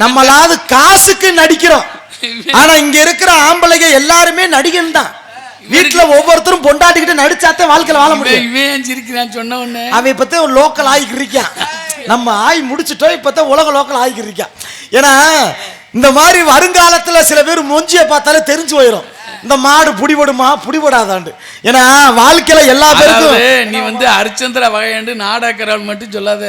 நம்மளாவது காசுக்கு நடிக்கிறோம். ஆனா இங்க இருக்கிற ஆம்பளைங்க எல்லாருமே நடிகன் தான். வீட்டுல ஒவ்வொருத்தரும் பொண்டாட்டிக்கிட்டு நடிச்சாத்தே வாழ்க்கையில வாழ முடியும். இவன் சிரிக்கிறான் சொன்ன உடனே அவன் இப்பதான் ஒரு லோக்கல் ஆகிக்கிருக்கான். நம்ம ஆய் முடிச்சுட்டோம், இப்பதான் உலக லோக்கல் ஆகிக்கிருக்கான். ஏன்னா இந்த மாதிரி வருங்காலத்துல சில பேர் மொஞ்சிய பார்த்தாலே தெரிஞ்சு போயிடும் இந்த மாடு புடிபடுமா புடிபடாதாண்டு. ஏன்னா வாழ்க்கையில எல்லா பேருக்கும் நீ வந்து ஹரிச்சந்திர வகையாண்டு நாடாக்கிறாள் மட்டும் சொல்லாத.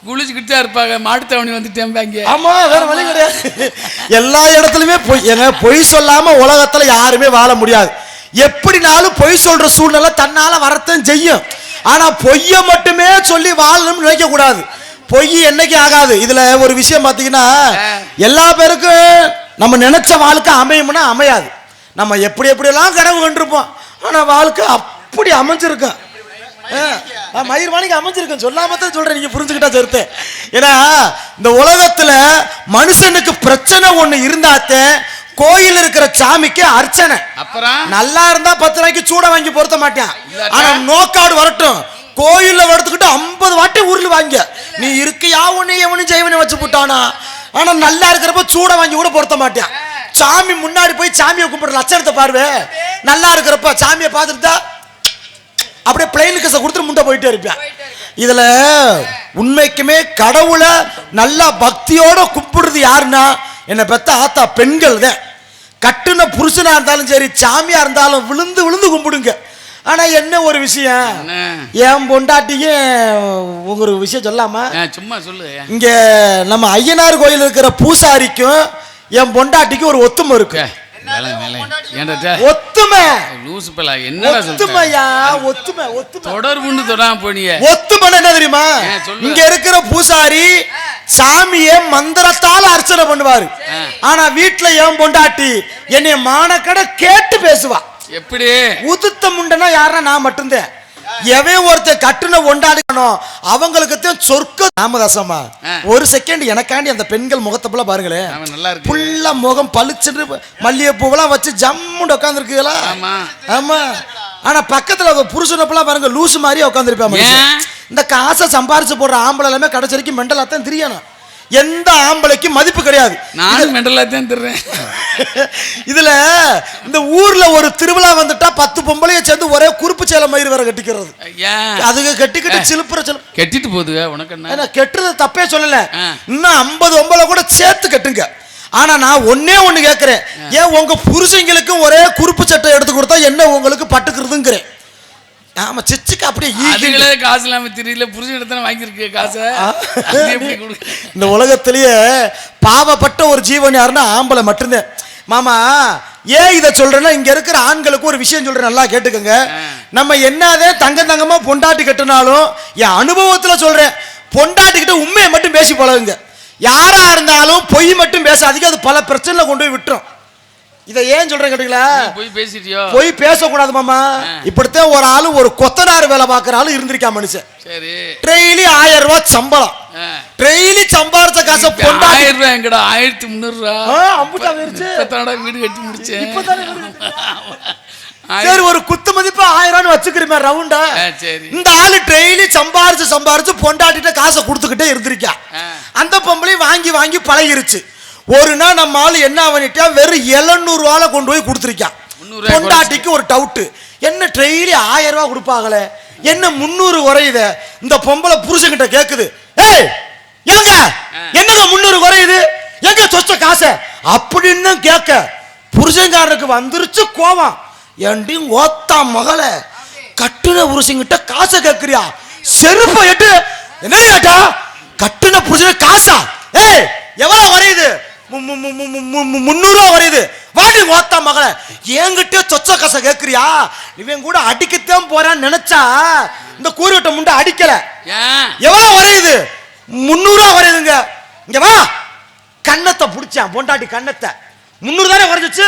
குளிச்சுக்கிட்டு தான் இருப்பாங்க, மாட்டுத்தவணி வந்துட்டேன். ஆமா, வேற வழி கிடையாது. எல்லா இடத்துலயுமே பொய் சொல்லாம உலகத்துல யாருமே வாழ முடியாது. எப்படினாலும் பொய் சொல்ற சூழ்நிலை தன்னால வரத்தான் செய்யும். ஆனா பொய்ய மட்டுமே சொல்லி வாழணும்னு நினைக்க கூடாது. பொய் என்னைக்கு ஆகாது. இதுல ஒரு விஷயம் பாத்தீங்கன்னா, எல்லா பேருக்கும் நம்ம நினைச்ச வாழ்க்கை அமையும்னா அமையாது. நம்ம எப்படி எப்படியெல்லாம் கனவு கண்டிருப்போம், ஆனா வாழ்க்கை அப்படி அமைஞ்சிருக்கும். மயிர் வாணிக்கு அமைஞ்சிருக்கும். சொல்லாமத்தான் சொல்றேன், நீங்க புரிஞ்சுக்கிட்டா சேர்த்து. ஏன்னா இந்த உலகத்துல மனுஷனுக்கு பிரச்சனை ஒண்ணு இருந்தாத்தே கோயில் இருக்கிற சாமிக்கு அர்ச்சனை. அப்புறம் நல்லா இருந்தா 10 ரூபாய்க்கு சூட வாங்கி பொருத்த மாட்டேன். ஆனா நோக்காடு வரட்டும், கோயில்ல வரத்துக்கிட்டு 50 வாட்டி உருள் வாங்க. நீ இருக்கையா உன்னை எவனும் ஜெயவனை வச்சு போட்டானா. ஆனா நல்லா இருக்கிறப்ப சூட வாங்கி கூட பொருத்த மாட்டேன். சாமி முன்னாடி போய் சாமியை கும்பிடுற லட்சணத்தை பாருவே. நல்லா இருக்கிறப்ப சாமியை பார்த்துட்டு அப்படியே பிளைன் கசை கொடுத்துட்டு முண்டை போயிட்டே இருப்பேன். இதுல உண்மைக்குமே கடவுளை நல்லா பக்தியோட கும்பிடுறது யாருன்னா என்னை பெத்த ஆத்தா பெண்கள் தான். கட்டுன புருஷனா இருந்தாலும் சரி, சாமியா இருந்தாலும் விழுந்து விழுந்து கும்பிடுங்க. ஆனா என்ன ஒரு விஷயம், என் பொண்டாட்டியும் ஒரு விஷயம் சொல்லாமா சும்மா சொல்லு. இங்க நம்ம ஐயனார் கோயில் இருக்கிற பூசாரிக்கும் என் பொண்டாட்டிக்கும் ஒரு ஒத்துமை இருக்கு. ஒத்துமை தொடர்புன்னு தொடாம போனியே. ஒத்துமை என்ன தெரியுமா, இங்க இருக்கிற பூசாரி சாமியை மந்திரத்தால் அர்ச்சனை பண்ணுவாரு. ஆனா வீட்டுல என் பொண்டாட்டி என்னைய மானக்கடை கேட்டு பேசுவா. எப்படி உதுத்த முண்டனா யாருன்னா நான் மட்டும்தான். எவன் ஒருத்தர் கட்டுன ஒண்டாடிக்கணும் அவங்களுக்கு சொர்க்க. ராமதாசம்மா ஒரு செகண்ட் எனக்காண்டி அந்த பெண்கள் முகத்தை போல பாருங்களேன். புள்ள முகம் பளிச்சுன்னு மல்லிகை பூவெல்லாம் வச்சு ஜம்முன்னு உட்கார்ந்து இருக்குங்களா. ஆமா, ஆனா பக்கத்துல புருஷனப்பெல்லாம் பாருங்க லூசு மாதிரியே உட்காந்துருப்பாங்க. இந்த காசை சம்பாரிச்சு போடுற ஆம்பளை எல்லாமே கடைசி வரைக்கும் மெண்டலாத்தான் தெரியணும். எந்த ஆம்பளைக்கு மதிப்பு கிடையாது. நானும் மெண்டலாத்தான் தெரிறேன். இதுல இந்த ஊர்ல ஒரு திருவிழா வந்துட்டா 10 பொம்பளைய சேர்ந்து ஒரே குறுப்பு சேலை மயிர் வேற கட்டிக்கிறது. அதுக்கு கட்டிக்கிட்டு சிலுப்புற கட்டிட்டு போகுது. உனக்கு என்ன கெட்டுறது தப்பே சொல்லல, இன்னும் 50 பொம்பளை கூட சேர்த்து கட்டுங்க. ஆனா நான் ஒன்னே ஒண்ணு கேட்கிறேன், ஏன் உங்க புருஷங்களுக்கு ஒரே குறுப்பு சட்டை எடுத்து கொடுத்தா என்ன உங்களுக்கு பட்டுக்கிறதுங்கிறேன். ஆமா, சிச்சுக்கு அப்படியே காசு இல்லாம தெரியல, புருஷன் இடத்துல வாங்கியிருக்கு காசை. இந்த உலகத்திலேயே பாவப்பட்ட ஒரு ஜீவன் யாருன்னா ஆம்பளை மட்டும்தான். மாமா ஏன் இதை சொல்றேன்னா, இங்க இருக்கிற ஆண்களுக்கு ஒரு விஷயம் சொல்றேன், நல்லா கேட்டுக்கங்க. நம்ம என்னதே தங்கமா பொண்டாட்டி கட்டினாலும் என் அனுபவத்துல சொல்றேன், பொண்டாட்டிக்கிட்ட உண்மையை மட்டும் பேசி பழகுங்க. யாரா இருந்தாலும் பொய் மட்டும் பேசாதீங்க, அது பல பிரச்சனைல கொண்டு போய் விட்டுரும். இதை ஏன் சொல்றேன் கேட்டீங்களா, போய் பேசக்கூடாது மாமா. இப்படித்தான் ஒரு ஆளு ஒரு கொத்தனார் வேலை பார்க்கிற ஆளு இருந்திருக்கா மனுஷன். டெய்லி 1000 ரூபாய் சம்பளம், டெய்லி சம்பாரிச்ச காசை பொண்டாட்டி 1000 ரூபாய் எங்கடா 1300 வீடு கட்டி முடிச்சேன். சரி, ஒரு குத்து மதிப்பு 1000 வச்சுக்கிறீங்க ரவுண்டா. இந்த ஆளு டெய்லி சம்பாரிச்சு பொண்டாட்டிட்ட காசை கொடுத்துக்கிட்டே இருந்திருக்கா. அந்த பொம்பளை வாங்கி வாங்கி பழகிருச்சு. ஒரு நாள் நம்ம ஆளு என்ன பண்ணிட்டா, வெறும் 700 ரூபாய் கொண்டு போய் கொடுத்துருக்கான். பொண்டாட்டிக்கு ஒரு டவுட், என்ன டெய்லி 1000 ரூபாய் கொடுப்பாங்களே, என்ன 300 குறையுது. இந்த பொம்பளை புருஷன்கிட்ட கேக்குது, ஏய் ஏங்க என்னங்க 300 குறையுது, எங்க சொச்ச காசை அப்படின்னு கேட்க, புருஷன்காரனுக்கு வந்துருச்சு கோவம். ஏண்டி ஓத்தா மகளே, கட்டுன புருஷன்கிட்ட காசை கேட்கிறியா, செருப்பை எட்டு. என்ன கேட்டா, கட்டுன புருஷன் காசா, ஏய் எவ்வளவு குறையுது, 300 ரூபா வருது. வாடி ஓத்தா மகளே, என்கிட்ட சொச்ச காசை கேட்கிறியா, இவன் கூட அடிக்கத்தான் போறான்னு நினைச்சா இந்த கூறுவிட்ட முண்டை அடிக்கல. எவ்வளவு வரையுது, 300 ரூபா வரையுதுங்க. இங்க வா, கண்ணத்தை புடிச்சான் பொண்டாட்டி கண்ணத்தை. 300 தானே குறைஞ்சிச்சு,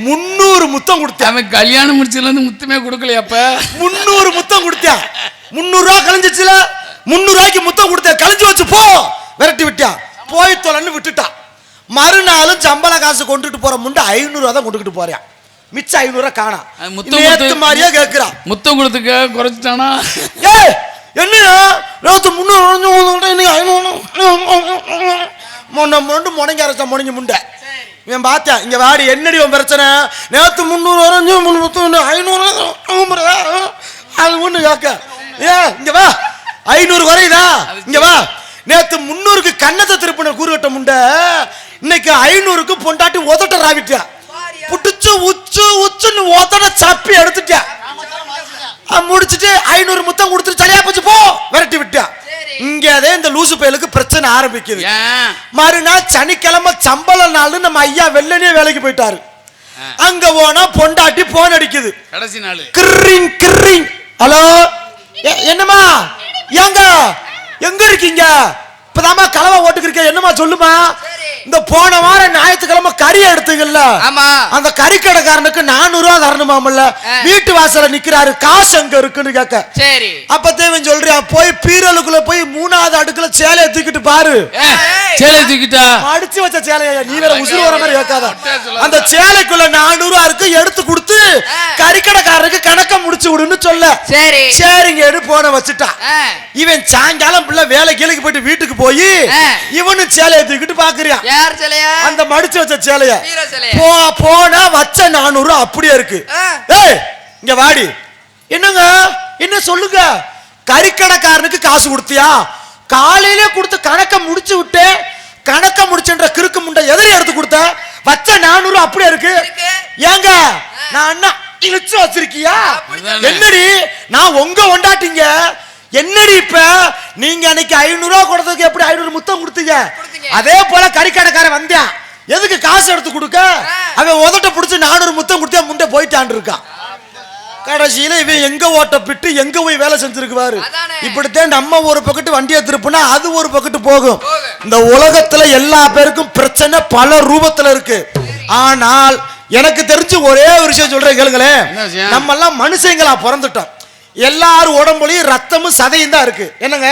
300 முத்தம் கொடுத்தேன். அவன் கல்யாணம் முடிச்சதுல இருந்து முத்தமே கொடுக்கலையாப்ப. 300 முத்தம் கொடுத்தேன். 300 ரூபா கழிஞ்சிச்சுல, 300 ரூபாய்க்கு முத்தம் கொடுத்தேன். கழிஞ்சு வச்சு போ விரட்டி விட்டான். போய் தொலைன்னு விட்டுட்டான். மறுநாளும் சம்பள காசு கொண்டுட்டு போற முண்டை 500 ரூபா தான் கொண்டுகிட்டு போறான். மிச்சம் 500 ரூபா காணாம். நேத்து மாதிரியே கேட்கிறான். முத்தம் கொடுத்துக்க குறைச்சிட்டானா, என்னையா நேற்று 300 இன்னைக்கு 500 முடங்கி அரைச்சா முடங்கி முண்டை இவன் பார்த்தேன். இங்க வாடி, என்னடி உன் பிரச்சனை? நேற்று 300 500 அது ஒண்ணு கேட்க. இங்க வா, 500 குறையுதா? இங்க வா, நேற்று 300க்கு கண்ணத்தை திருப்பின கூறுகட்ட முண்டை, இன்னைக்கு 500க்கு பொண்டாட்டி உதட்ட ராவிட்டியா, புடிச்சு உச்சு உச்சுன்னு உதட்ட சப்பி எடுத்துட்டியா, முடிச்சுட்டு 500 முத்தம் கொடுத்துட்டு சரியா போச்சு போ விரட்டி விட்டியா. இங்க அதே இந்த லூசு பயலுக்கு பிரச்சனை ஆரம்பிக்குது. மறுநாள் சனிக்கிழமை சம்பள நாள் நம்ம ஐயா வெள்ளனே வேலைக்கு போயிட்டாரு. அங்க போனா பொண்டாட்டி போன் அடிக்குது. கடைசி நாள் கிர்ரிங் கிர்ரிங். ஹலோ, என்னமா ஏங்க எங்க இருக்கீங்க? இப்பதாமா கலவா ஓட்டுக்கு என்னமா சொல்லுமா. இந்த போன வாரம் ஞாயிற்றுக்கிழமை கறி எடுத்தீங்கல்ல, அந்த கறி கடைக்காரனுக்கு 400 ரூபா தரணுமாமல்ல, வீட்டு வாசல நிக்கிறாரு, காசு எங்க இருக்குன்னு கேட்க. சரி, அப்பதான் சொல்றியா, போய் பீரலுக்குள்ள போய் 3வது அடுக்குல சேலையை தூக்கிட்டு பாரு. சேலை தூக்கிட்டா அடிச்சு வச்ச சேலையா, நீ வேற உசுறு வர மாதிரி கேட்காத. அந்த சேலைக்குள்ள 400 ரூபா இருக்கு, எடுத்து கொடுத்து கறிக்கடைக்காரனுக்கு கணக்க முடிச்சு விடுன்னு சொல்ல. சரி சரிங்க போன வச்சுட்டா. இவன் சாயங்காலம் பிள்ளை வேலை கீழக்கு போயிட்டு வீட்டுக்கு போய் இவனு சேலையை தூக்கிட்டு பாக்குறியா, அந்த மடிச்சு வச்ச சேலைய போனா வச்ச 400 அப்படியே இருக்கு. ஏய் இங்க வாடி, என்னங்க என்ன சொல்லுங்க, கறிக்கடைக்காரனுக்கு காசு கொடுத்தியா? காலையிலே கொடுத்து கணக்க முடிச்சு விட்டு, கணக்க முடிச்சுன்ற கிறுக்கு முண்டை எதிரி எடுத்து கொடுத்த, வச்ச 400 அப்படியே இருக்கு. ஏங்க நான் அண்ணா இழுச்சு வச்சிருக்கியா? என்னடி நான் உங்க ஒண்டாட்டிங்க, என்னடி இப்ப நீங்க அன்னைக்கு 500 ரூபா கொடுத்ததுக்கு எப்படி 500 முத்தம் கொடுத்தீங்க? அதே போல கறிக்கடைக்காரன் வந்தியா, எதுக்கு காசு எடுத்து கொடுக்க? அவன் உதட்ட பிடிச்சு 400 முத்தம் கொடுத்தா முண்டை போயிட்டான் இருக்கான். கடைசியில இவன் எங்க ஓட்ட பிட்டு எங்க போய் வேலை செஞ்சிருக்குவாரு. இப்படித்தான் நம்ம ஒரு பக்கத்து வண்டியை திருப்பினா அது ஒரு பக்கத்து போகும். இந்த உலகத்துல எல்லா பேருக்கும் பிரச்சனை பல ரூபத்துல இருக்கு. ஆனால் எனக்கு தெரிஞ்சு ஒரே ஒரு விஷயம் சொல்றேன் கேளுங்களேன். நம்ம எல்லாம் மனுஷங்களா பிறந்துட்டோம். எல்லாரும் உடம்புலையும் ரத்தமும் சதையும் தான் இருக்கு. என்னங்க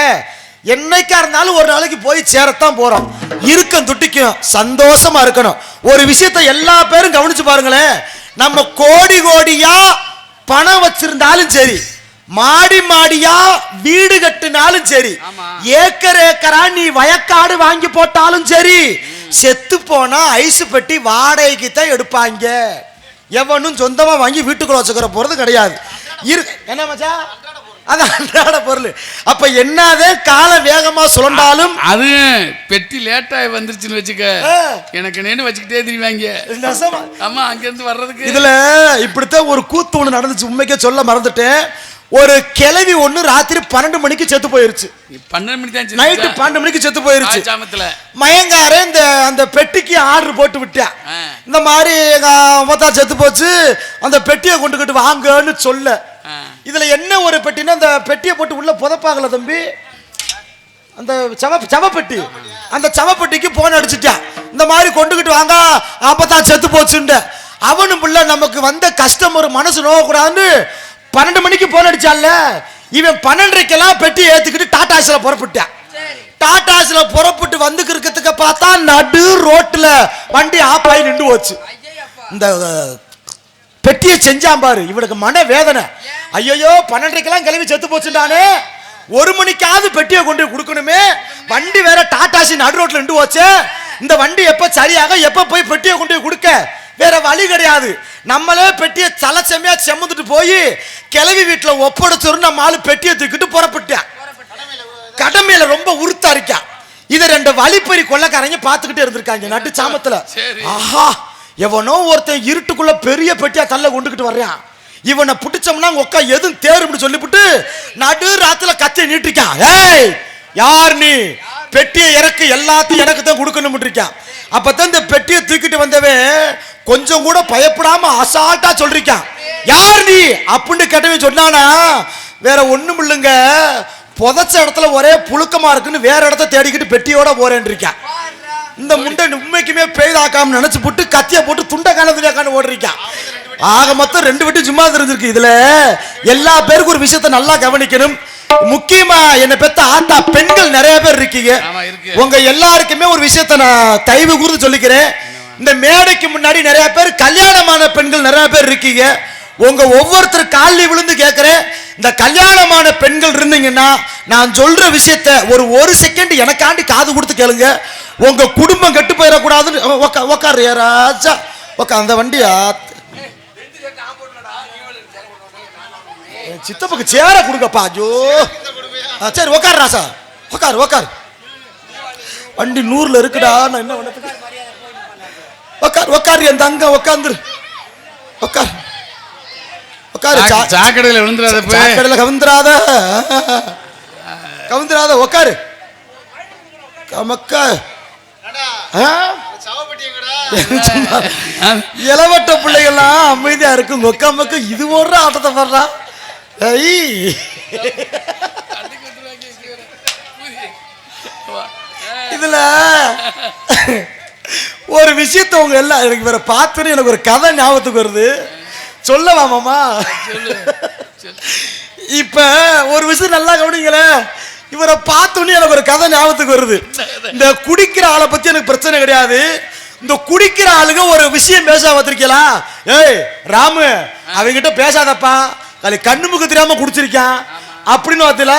என்னைக்கா இருந்தாலும் ஒரு நாளைக்கு போய் சேரத்தான் போறோம். இருக்கும் துட்டிக்கும் சந்தோஷமா இருக்கணும். ஒரு விஷயத்தை எல்லா பேரும் கவனிச்சு பாருங்களேன். நம்ம கோடி கோடியா பணம் வச்சிருந்தாலும் சரி, மாடி மாடியா வீடு கட்டினாலும் சரி, ஏக்கர் ஏக்கரா நீ வயக்காடு வாங்கி போட்டாலும் சரி, செத்து போனா ஐசு பெட்டி வாடகைக்கு தான் எடுப்பாங்க. எவனும் சொந்தமா வாங்கி வீட்டுக்குள்ள வச்சுக்கிற போறது கிடையாது. என்ன மச்சா, அது அன்றாட பொருள். அப்ப என்னதே கால வேகமா சுழண்டாலும் அது பெட்டி லேட்டா வந்துருச்சுன்னு வச்சுக்க, எனக்கு நேனு வச்சுக்கிட்டே தெரியுவாங்க. ஆமா, அங்க இருந்து வர்றதுக்கு இதுல இப்படித்தான் ஒரு கூத்து ஒண்ணு நடந்துச்சு. உண்மைக்கே சொல்ல மறந்துட்டேன். ஒரு கிழவி ஒண்ணு ராத்திரி 12 மணிக்கு செத்து போயிருச்சு. 12 மணிக்கு தான், நைட்டு 12 மணிக்கு செத்து போயிருச்சு. மயங்காரே அந்த பெட்டிக்கு ஆர்டர் போட்டு விட்டா, இந்த மாதிரி எங்க அம்மா செத்து போச்சு, அந்த பெட்டியை கொண்டுகிட்டு வாங்கன்னு சொல்ல. இதுல என்ன ஒரு பெட்டினா, அந்த பெட்டியை போட்டு உள்ள புதைப்பாங்கல தம்பி, அந்த சவப்பெட்டி, அந்த சவப்பெட்டிக்கு போன் அடிச்சுட்டா, இந்த மாதிரி கொண்டுகிட்டு வாங்க அப்பதான் செத்து போச்சுண்ட. அவனும் பிள்ளை நமக்கு வந்த கஸ்டமர் மனசு நோகக்கூடாதுன்னு 12 மணிக்கு போன் அடிச்சால, இவன் 12:30 பெட்டி ஏத்துக்கிட்டு டாடாஸ்ல புறப்பட்டான். டாடாஸ்ல புறப்பட்டு வந்து இருக்கிறதுக்கு பார்த்தா நடு ரோட்ல வண்டி ஆப் ஆகி நின்று போச்சு. இந்த பெட்டியை செஞ்சான் பாரு, இவனுக்கு மன வேதனை. ஐயோ 12:30 கிளம்பி செத்து போச்சுட்டானே, 1 மணிக்காவது பெட்டியை கொண்டு கொடுக்கணுமே. வண்டி வேற டாடாசி நடு ரோட்ல நின்று போச்சு. இந்த வண்டி எப்ப சரியாக எப்ப போய் பெட்டியை கொண்டு கொடுக்க, வேற வழி கிடையாது. நம்மளே பெட்டியை தலைச்சமையா செம்மந்துட்டு போய் கிளவி வீட்டுல ஒப்படைச்சோரு நம்ம ஆளு பெட்டியை தூக்கிட்டு புறப்பட்டான். கடமையில ரொம்ப உறுத்தா இருக்கா. இத 2 வழிப்பறி கொள்ளக்காரங்க பாத்துக்கிட்டே இருந்திருக்காங்க நட்டு சாமத்துல. ஆஹா, எவனோ ஒருத்தன் இருட்டுக்குள்ள பெரிய பெட்டியா தள்ள கொண்டுகிட்டு வர்றான். இவனை பிடிச்சோம்னா ஒக்கா எதுவும் தேரும்னு சொல்லிவிட்டு நடு ராத்துல கத்திய நீட்டிருக்கான். ஏய் யார் நீ? பெட்டியை இறக்கு, எல்லாத்தையும் எனக்கு தான் கொடுக்கணும் இருக்கான். அப்பதான் இந்த பெட்டியை தூக்கிட்டு வந்தவன் கொஞ்சம் கூட பயப்படாம அசால்ட்டா சொல்றான், யார் நீ அப்படின்னு கேட்டவன் சொன்னானா, வேற ஒண்ணும் இல்லைங்க, புதைச்ச இடத்துல ஒரே புழுக்கமா இருக்குன்னு வேற இடத்த தேடிக்கிட்டு பெட்டியோட போறேன் இருக்கான். இந்த முண்டை உண்மைக்குமே பெய்தாக்காம நினைச்சு போட்டு கத்திய போட்டு துண்டை காணதுக்கான ஓடுறான். ஆக மொத்தம் 2 வெட்டி சும்மா தெரிஞ்சிருக்கு. இதுல எல்லா பேருக்கும் ஒரு விஷயத்த நல்லா கவனிக்கணும். முக்கியமா என்ன பெத்த ஆத்தா பெண்கள் நிறைய பேர் இருக்கீங்க. உங்க எல்லாருக்குமே ஒரு விஷயத்த நான் தயவு கூர்ந்து சொல்லிக்கிறேன். இந்த மேடைக்கு முன்னாடி நிறைய பேர் கல்யாணமான பெண்கள் நிறைய பேர் இருக்கீங்க. உங்க ஒவ்வொருத்தர் காலில் விழுந்து கேட்கிறேன், இந்த கல்யாணமான பெண்கள் இருந்தீங்கன்னா நான் சொல்ற விஷயத்த ஒரு செகண்ட் எனக்காண்டி காது கொடுத்து கேளுங்க. உங்க குடும்பம் கெட்டு போயிடக்கூடாதுன்னு உக்காரு ராஜா உக்கா. அந்த வண்டியா சித்தப்புக்கு சேர கொடுங்கப்பா. ஐயோ சரி உக்காரு ராசா, உக்காரு. வண்டி 100ல இருக்குடா. நான் என்ன பண்ண உக்காரு. என் தங்க உக்காந்துரு. உக்காரு. சாக்கடையில விழுந்துராத, சாக்கடையில கவுந்துராத. உக்காரு. கமக்கா இளவட்ட பிள்ளைகள்லாம் அமைதியா இருக்கும். மொக்க இது போடுற ஆட்டத்தை பாடுறா. இதுல ஒரு விஷயத்த உங்க எல்லாம் எனக்கு வேற பார்த்துன்னு எனக்கு ஒரு கதை ஞாபகத்துக்கு வருது. சொல்லவா மாமா? இப்ப ஒரு விஷயம் நல்லா கவனிங்களேன். இவரை பார்த்தோன்னு எனக்கு ஒரு கதை ஞாபகத்துக்கு வருது. இந்த குடிக்கிற ஆளை பத்தி எனக்கு பிரச்சனை கிடையாது. இந்த குடிக்கிற ஆளுங்க ஒரு விஷயம் பேச வந்திருக்கீங்களா? ஏய் ராமு, அவங்கிட்ட பேசாதப்பா, அது கண்ணு முக்கு தெரியாம குடிச்சிருக்கான் அப்படின்னு பார்த்தல.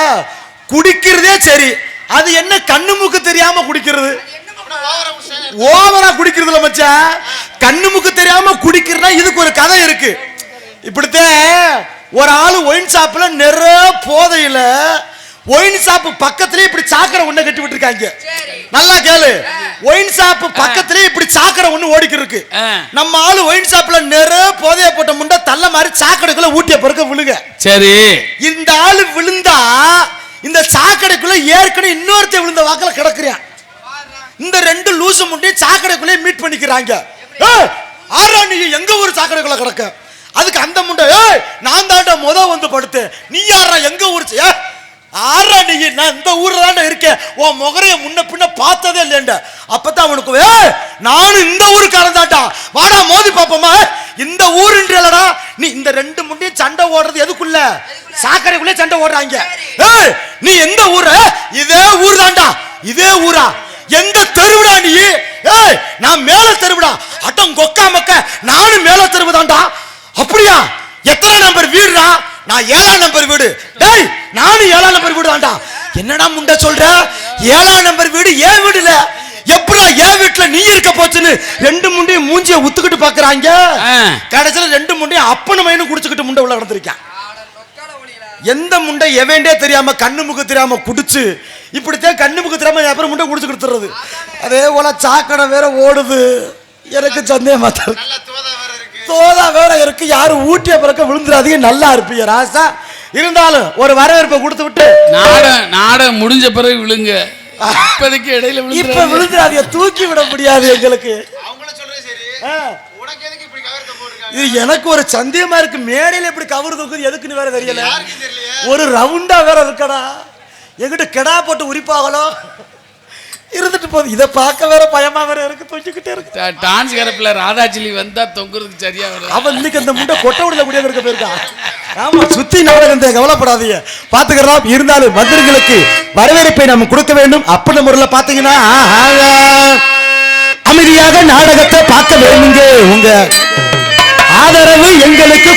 குடிக்கிறதே சரி, அது என்ன கண்ணு முக்கு தெரியாம குடிக்கிறது? ஓவரா குடிக்கிறதுல மச்சான். கண்ணு முக்கு தெரியாம குடிக்கிறதா இதுக்கு ஒரு கதை இருக்கு. இப்படித்தான் ஒரு ஆளு ஒயின் ஷாப்ல நிறைய போதையில ஒயின் ஷாப் பக்கத்திலே இப்படி சாக்கடை ஒண்ணு கட்டி விட்டுருக்காங்க. நல்லா கேளு. ஒயின் ஷாப் பக்கத்திலே இப்படி சாக்கடை ஒண்ணு ஓடிக்கிட்டு இருக்கு. நம்ம ஆளு ஒயின் ஷாப்ல நிறைய போதைய போட்ட முண்டை தள்ள மாதிரி சாக்கடைக்குள்ள ஊட்டிய பிறக்க விழுங்க. சரி, இந்த ஆளு விழுந்தா இந்த சாக்கடைக்குள்ள ஏற்கனவே இன்னொருத்த விழுந்த வாக்கில கிடக்குறான். இந்த 2 லூசு முண்டையும் சாக்கடைக்குள்ளே மீட் பண்ணிக்கிறாங்க. ஆறா நீ எங்க ஊர் சாக்கடைக்குள்ள கிடக்க? அதுக்கு அந்த முண்டை, நான் தாண்டா வந்து படுத்தேன், நீ யாரா எங்க ஊர்? ஆறா நீ, நான் இந்த ஊர்ல தாண்டா இருக்கேன், உன் முகரைய முன்ன பின்ன பார்த்ததே இல்லைண்ட. அப்பதான் அவனுக்கு நானும் இந்த ஊருக்காரன் தாண்டா, வாடா மோதி பாப்போமா. இந்த ஊருன்றலடா நீ. இந்த 2 முண்டையும் சண்டை ஓடுறது எதுக்குள்ள? சாக்கடைக்குள்ளே சண்டை ஓடுறாங்க. நீ எந்த ஊரு? இதே ஊர் தாண்டா. இதே ஊரா? எந்த தெருவுடா நீ? நான் மேல தெருவுடா. அட்டம் கொக்கா மக்க, நானும் மேல தெருவுதான்டா. அப்படியா? எத்தனை நம்பர் வீடுடா? நான் 7ஆம் நம்பர் வீடு. டேய், நானும் 7ஆம் நம்பர் வீடு தான்டா. என்னடா முண்டை சொல்ற? 7ஆம் நம்பர் வீடு ஏன் வீடுல? எப்படா ஏன் வீட்டுல நீ இருக்க போச்சுன்னு 2 முண்டையும் மூஞ்சிய உத்துக்கிட்டு பாக்குறாங்க. கடைசியில 2 முண்டையும் அப்பனு மைனும் குடிச்சுக்கிட்டு முண்டை உள்ள நடந்திருக்கான். எந்த முண்டை எவன்டே தெரியாம கண்ணு முக்கு தெரியாம குடிச்சு இப்படித்தான் கண்ணு முக்கு தெரியாம அப்புறம் முண்டை குடிச்சு கொடுத்துறது. அதே போல சாக்கடை வேற ஓடுது. எனக்கு சந்தேகமா தோதா வேற இருக்கு. யாரும் ஊட்டிய பிறக்க விழுந்துடாதீங்க, நல்லா இருப்பீங்க ராசா. இருந்தாலும் ஒரு வரவேற்பை கொடுத்து விட்டு நாடகம் முடிஞ்ச பிறகு விழுங்க. இப்போதைக்கு இடையில இப்ப விழுந்துடாதீங்க, தூக்கி விட முடியாது எங்களுக்கு. இது எனக்கு ஒரு சந்தேகமா இருக்கு. மேடையில எப்படி கவர் தூக்குது எதுக்குன்னு வேற தெரியல. ஒரு ரவுண்டா வேற இருக்கடா. எங்கிட்ட கெடா போட்டு உரிப்பாகலோ இருந்துட்டு போகுது. இதை பார்க்க வேற பயமா வேற இருக்கு. தொங்கிக்கிட்டே இருக்கு. டான்ஸ் கரப்புல ராதாச்சிலி வந்தா தொங்குறதுக்கு சரியா வரும். அவன் இன்னைக்கு அந்த முண்டை கொட்டை விடல முடியாது இருக்க போயிருக்கான். ஆமா, சுத்தி நாடகம் கவலைப்படாதீங்க, பாத்துக்கலாம். இருந்தாலும் மந்திரங்களுக்கு வரவேற்பை நம்ம கொடுக்க வேண்டும். அப்படி முறையில் பாத்தீங்கன்னா அமைதியாக நாடகத்தை பார்க்க வேணுங்க. உங்க ஆதரவு எங்களுக்கு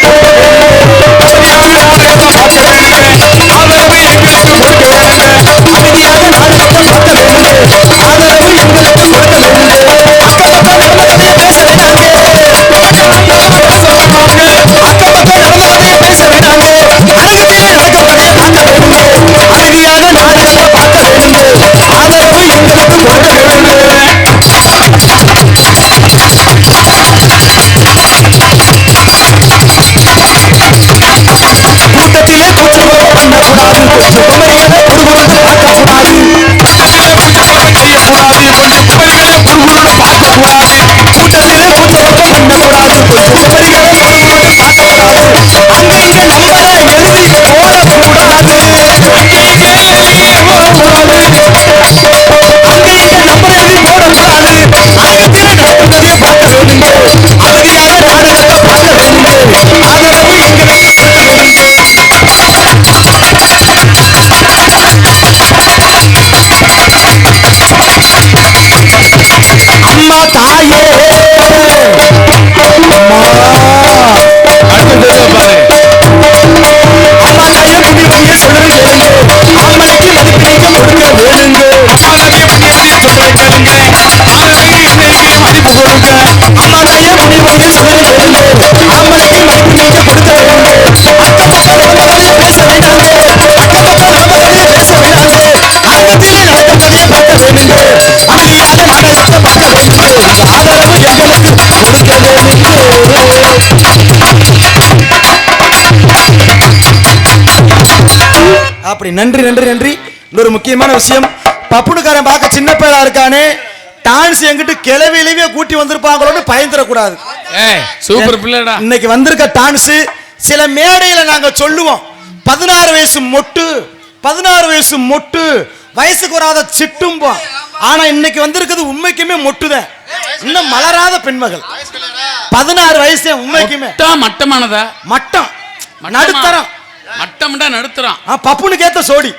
கூட்டத்திலே கூட்டம் பண்ணக்கூடாது. சொல்றது கேளுங்க ஆம்பளைக்கு மதிப்பு நீங்க கொடுக்க வேணுங்க மதிப்பு கொடுங்க அம்மா தாயே மணி வந்து சொல்றது கேளுங்க ஆம்பளைக்கு மதிப்பு நீங்க கொடுக்க வேணுங்க அக்கப்பட்ட நாமதே பேச வேண்டாங்க அக்கப்பட்ட நாமதே பேச வேண்டாங்க அங்கத்திலே நடக்கத்ததே பார்க்க வேணுங்க அமைதியான நாடகத்தை பார்க்க வேணுங்க ஆதரவு எங்களுக்கு கொடுக்க வேணுங்க அப்படி நன்றி நன்றி நன்றி. இன்னொரு முக்கியமான விஷயம், பப்புனுக்காரன் பார்க்க சின்ன பேரா இருக்கானே, டான்ஸ் எங்கிட்டு கிளவியிலேயே கூட்டி வந்திருப்பாங்களோன்னு பயந்துடக்கூடாது. சூப்பர் பிள்ளைடா. இன்னைக்கு வந்திருக்க டான்ஸ் சில மேடையில நாங்க சொல்லுவோம் 16 வயசு மொட்டு 16 வயசு மொட்டு வயசுக்கு வராத சிட்டும்போம். ஆனா இன்னைக்கு வந்திருக்கிறது உண்மைக்குமே மொட்டுதான், இன்னும் மலராத பெண்மகள். 16 வயசு உண்மைக்குமே மட்டமானதா? மட்டம் நடுத்தரம். மட்டம்டா நடுத்தரம். பப்புனுக்கு ஏத்த சோடி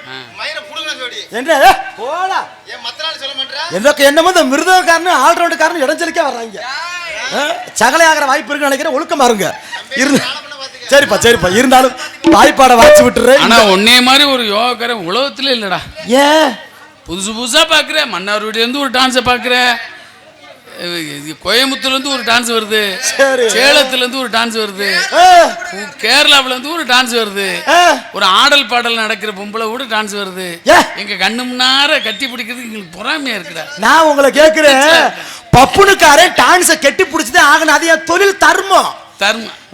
எனக்கு என்னமோ இந்த மிருதகாரன் ஆல்ரவுண்டுக்காரன் இடைஞ்சலுக்கே வர்றாங்க. சகலையாகிற வாய்ப்பு இருக்குன்னு நினைக்கிறேன். ஒழுக்கமா இருங்க. சரிப்பா சரிப்பா, இருந்தாலும் வாய்ப்பாட வாய்ச்சி விட்டுறேன். ஆனா உன்னைய மாதிரி ஒரு யோகாக்காரன் உலகத்துல இல்லடா. ஏன் புதுசு புதுசா பாக்குற? மன்னார்குடியில இருந்து ஒரு டான்ஸை பாக்குற, கோயம்புத்தூர்ல இருந்து ஒரு டான்ஸ் வருது, சேலத்துல இருந்து ஒரு டான்ஸ் வருது, கேரளாவில இருந்து ஒரு டான்ஸ் வருது, ஒரு ஆடல் பாடல் நடக்கிற பொம்பளை கூட டான்ஸ் வருது. எங்க கண்ணு முன்னார கட்டி பிடிக்கிறதுக்கு எங்களுக்கு பொறாமையா இருக்குடா. நான் உங்களை கேட்கிறேன், பப்புனுக்காரன் டான்ஸை கட்டி பிடிச்சதே ஆகணும், அது என் தொழில் தர்மம்.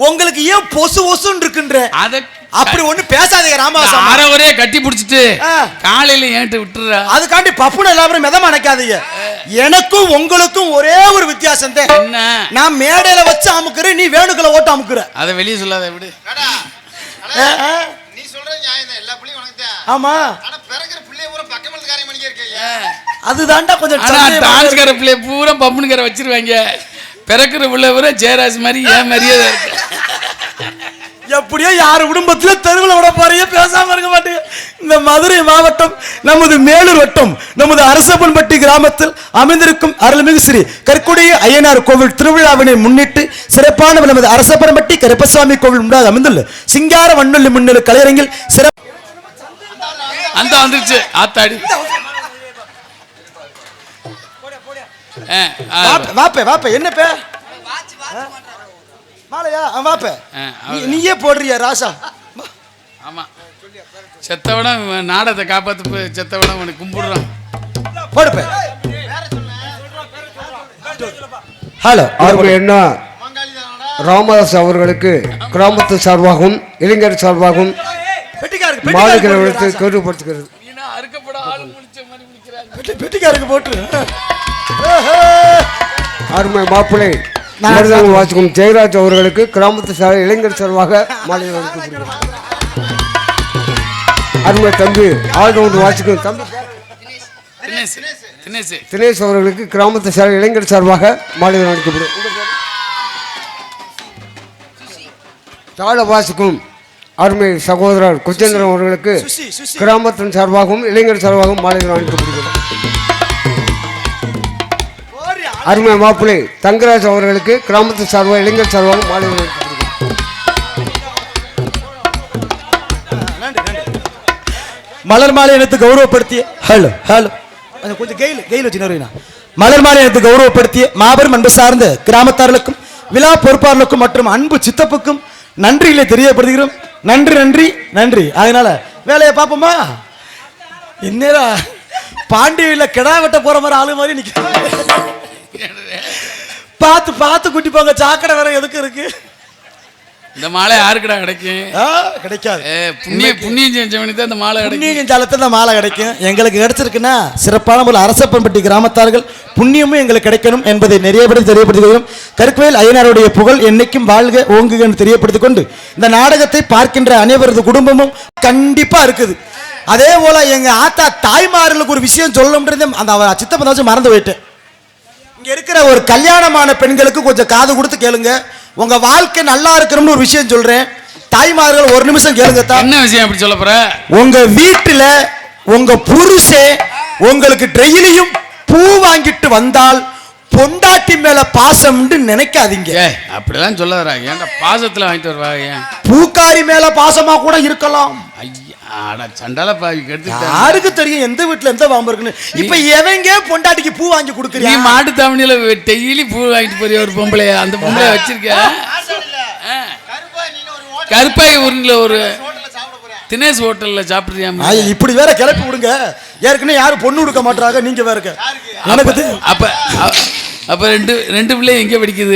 உங்களுக்கு ஏன் பொசு பொசுன்னு இருக்குன்ற அத அப்படி ஒண்ணு பேசாதீங்க ராமாசாமி. அறவரே கட்டி பிடிச்சிட்டு காலையில ஏன்ட்டு விட்டுற. அதுக்காண்டி பப்புனு எல்லாரும் மிதமா நினைக்காதீங்க. எனக்கும் உங்களுக்கும் ஒரே ஒரு வித்தியாசம் தான். என்ன? நான் மேடையில வச்சு அமுக்குறேன், நீ வேணுக்குள்ள ஓட்டு அமுக்குற. அதை வெளியே சொல்லாத விடு. நீ சொல்ற நியாயம் தான், எல்லா புள்ளையும் உனக்கு தான். ஆமா, ஆனா பிறக்கிற பிள்ளைய பூரா பக்கமல்ல காரியம் பண்ணிக்க இருக்கீங்க. அதுதான்டா கொஞ்சம் டான்ஸ்கார பிள்ளைய பூரா பப்புனுக்கார வச்சிருவாங்க. பிறக்கிற பிள்ளை பூரா ஜெயராஜ் மாதிரி ஏன் மாதிரியே தான் இருக்கு. எப்படியோ யார் குடும்பத்தில தெருவில் விட போறீங்க, பேசாம இருக்க மாட்டீங்க. இந்த மதுரை மாவட்டம் நமது மேலூர் வட்டம் நமது அரசப்பன்பட்டி கிராமத்தில் அமைந்திருக்கும் அருள்மிகு ஸ்ரீ கற்குடைய ஐயனார் கோவில் திருவிழாவினை முன்னிட்டு சிறப்பான நமது அரசப்பன்பட்டி கருப்பசாமி கோவில் முன்னாடி அமைந்துள்ள சிங்கார வண்ணொலி முன்னிலை கலையரங்கில் சிறப்பு அந்த வந்துருச்சு ஆத்தாடி. வாப்பே வாப்பே என்ன பே மாலையா வாப்பே நீயே போடுறியா ராசா? ஆமா, செத்தவட நாடத்தை காப்பாத்து, செத்தவட உனக்கு கும்பிடுறான். போடுப்பே. ஹலோ, அவர்கள் என்ன ராமதாஸ் அவர்களுக்கு கிராமத்து சார்பாகவும் இளைஞர் சார்பாகவும் மாலைகளை எடுத்து கௌரவப்படுத்துகிறது. பெட்டிக்காருக்கு போட்டு அருமை மாப்பிள்ளை வாசிக்கும் ஜெயராஜ் அவர்களுக்கு கிராமத்து சார் இளைஞர் சார்பாக மாலைகளை எடுத்து அருமை தம்பி ஆல்ரவுண்ட் வாசிக்கும் தம்பி தினேஷ் அவர்களுக்கு கிராமத்து சார் இளைஞர் சார்பாக மாலைகள் அளிக்கப்படும். தாள வாசிக்கும் அருமை சகோதரர் குச்சேந்திரன் அவர்களுக்கு கிராமத்தின் சார்பாகவும் இளைஞர் சார்பாகவும் மாலைகள் அளிக்கப்படுகிறது. அருமை மாப்பிள்ளை தங்கராஜ் அவர்களுக்கு கிராமத்து சார்பாக இளைஞர் சார்பாகவும் மாலைகள் அளிக்கப்படுகிறது. மலர் மாலை எனக்கு கௌரவப்படுத்திய ஹலோ ஹலோ கொஞ்சம் கெயில் வச்சு மலர் மாலை எனக்கு கௌரவப்படுத்திய மாபெரும் அன்பு சார்ந்த கிராமத்தார்களுக்கும் விழா பொறுப்பாளர்களுக்கும் மற்றும் அன்பு சித்தப்புக்கும் நன்றிகளை தெரியப்படுத்துகிறோம். நன்றி நன்றி நன்றி. அதனால வேலையை பார்ப்போமா? என்னடா பாண்டியில கிடா வெட்ட போற மாதிரி ஆளு மாதிரி நிக்க பார்த்து பார்த்து குட்டி போங்க. சாக்கடை வேற எதுக்கு இருக்கு? இந்த மாலை யாருக்குடா கிடைக்கும்? கிடைக்காது. புண்ணியம் செஞ்சவனுக்கு தான் இந்த மாலை கிடைக்கும். புண்ணியம் செஞ்சாலத்தான் இந்த மாலை கிடைக்கும். எங்களுக்கு கிடைச்சிருக்குன்னா சிறப்பான ஒரு அரசப்பன்பட்டி கிராமத்தார்கள் புண்ணியமும் எங்களுக்கு கிடைக்கணும் என்பதை நிறையபடி தெரியப்படுத்துகிறோம். கருக்குவேல் ஐயனாருடைய புகழ் என்னைக்கும் வாழ்க ஓங்குக என்று தெரியப்படுத்திக் கொண்டு இந்த நாடகத்தை பார்க்கின்ற அனைவரது குடும்பமும் கண்டிப்பா இருக்குது. அதே போல எங்க ஆத்தா தாய்மார்களுக்கு ஒரு விஷயம் சொல்லணும்ன்றது அந்த சித்தப்பன் வச்சு மறந்து போயிட்டேன். இங்க இருக்கிற ஒரு கல்யாணமான பெண்களுக்கு கொஞ்சம் காது கொடுத்து கேளுங்க. உங்க வாழ்க்கை நல்லா இருக்கணும்னு ஒரு விஷயம் சொல்றேன். தாய்மார்கள் ஒரு நிமிஷம் கேளுங்க. என்ன விஷயம் அப்படி சொல்ல போற? உங்க வீட்டுல உங்க புருஷன் உங்களுக்கு டெய்லியும் பூ வாங்கிட்டு வந்தால் பொண்டாட்டி மேல பாசம்னு நினைக்காதீங்க. அப்படிதான் சொல்லாதடா. ஏன்டா பாசத்துல வாங்கிட்டு வருவா? ஏன்? பூக்காரி மேல பாசமா கூட இருக்கலாம். ஆனா சண்டால பாவி கெடுத்து யாருக்கு தெரியும் எந்த வீட்டுல எந்த பாம்பு இருக்குன்னு? இப்ப எவங்க பொண்டாட்டிக்கு பூ வாங்கி நீ கொடுக்குறீங்க? மாட்டு தாவணியில டெய்லி பூ வாங்கிட்டு போறிய ஒரு பொம்பளைய, அந்த பொம்பளைய வச்சிருக்க. கருப்பாய் ஊர்ல ஒரு தினேஷ் ஹோட்டல்ல சாப்பிடுறியா? இப்படி வேற கிளப்பி விடுங்க. ஏற்கனவே யாரும் பொண்ணு கொடுக்க மாட்டாங்க, நீங்க வேற எனக்கு அப்ப அப்ப ரெண்டு பிள்ளை எங்க படிக்குது?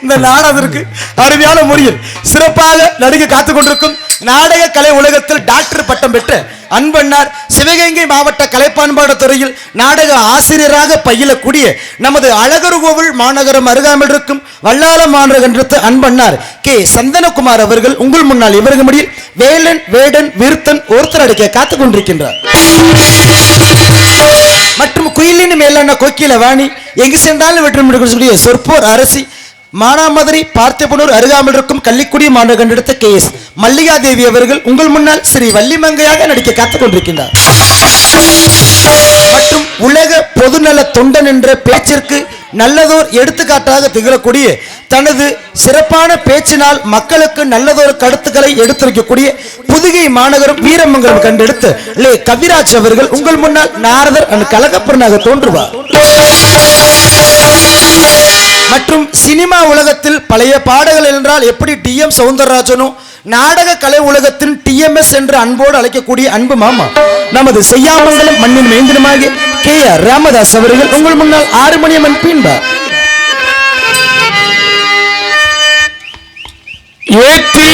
இந்த நாடகத்திற்கு அருமையான முறையில் சிறப்பாக நடிக்க காத்துக் கொண்டிருக்கும் நாடக கலை உலகத்தில் டாக்டர் பட்டம் பெற்ற அன்பண்ணார் சிவகங்கை மாவட்ட கலைப்பண்பாடு துறையில் நாடக ஆசிரியராக பயிலக்கூடிய நமது அழகர் கோவில் மாநகரம் அருகாமல் இருக்கும் வல்லாள மாநகரத்து அன்பண்ணார் கே சந்தனகுமார் அவர்கள் உங்கள் முன்னால் இவருக்கு முடியில் வேலன் வேடன் விருத்தன் ஒருத்தர் அடிக்க காத்துக் கொண்டிருக்கின்றார். மற்றும் குயிலின் மேலான கோக்கில வாணி எங்கு சென்றாலும் வெற்றி சொற்போர் அரசி மானாமதுரை பார்த்திபனூர் அருகாமல் இருக்கும் கள்ளிக்குடி மாநகரத்து கே எஸ் மல்லிகா தேவி அவர்கள் உங்கள் முன்னால் ஸ்ரீ வள்ளிமங்கையாக நடிக்க காத்துக் கொண்டிருக்கின்றார். மற்றும் உலக பொதுநல தொண்டன் என்ற பேச்சிற்கு நல்லதோர் எடுத்துக்காட்டாக திகழக்கூடிய தனது சிறப்பான பேச்சினால் மக்களுக்கு நல்லதோர் கருத்துக்களை எடுத்துரைக்கக்கூடிய புதுகை மாநகரம் வீரமங்கலம் கண்டெடுத்து லே கவிராஜ் அவர்கள் உங்கள் முன்னால் நாரதர் அண்ட் கலகப்பரனாக தோன்றுவார். மற்றும் சினிமா உலகத்தில் பழைய பாடல்கள் என்றால் எப்படி டி.எம். சௌந்தரராஜனும் நாடக கலை உலகத்தின் டிஎம்எஸ் என்று அன்போடு அழைக்கக்கூடிய அன்பு மாமா நமது செய்யாமங்கலம் மண்ணின் மேந்திரமாக கே.ஆர். ராமதாஸ் அவர்கள் உங்கள் முன்னால் 6 மணியம்மன் பீன்பார். ஏற்றி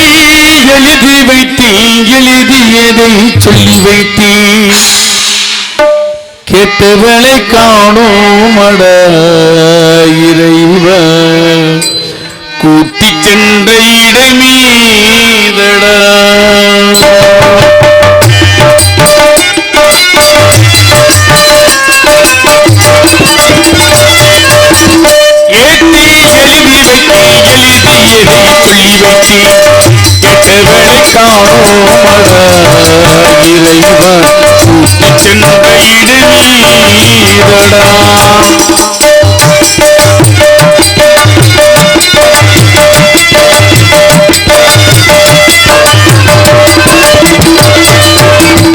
எழுதி வைத்தேன், எழுதியதை சொல்லி வைத்தேன், கேட்டவளை காணோம் அட இறைவ, கூட்டி சென்ற இடமீதடா. ஏற்றி எழுதி வைத்தேன், எழுதியதை சொல்லி வைத்தேன், கேட்டவளை காணோம் அட இறைவ, கூட்டி சென்ற இடமீதடா.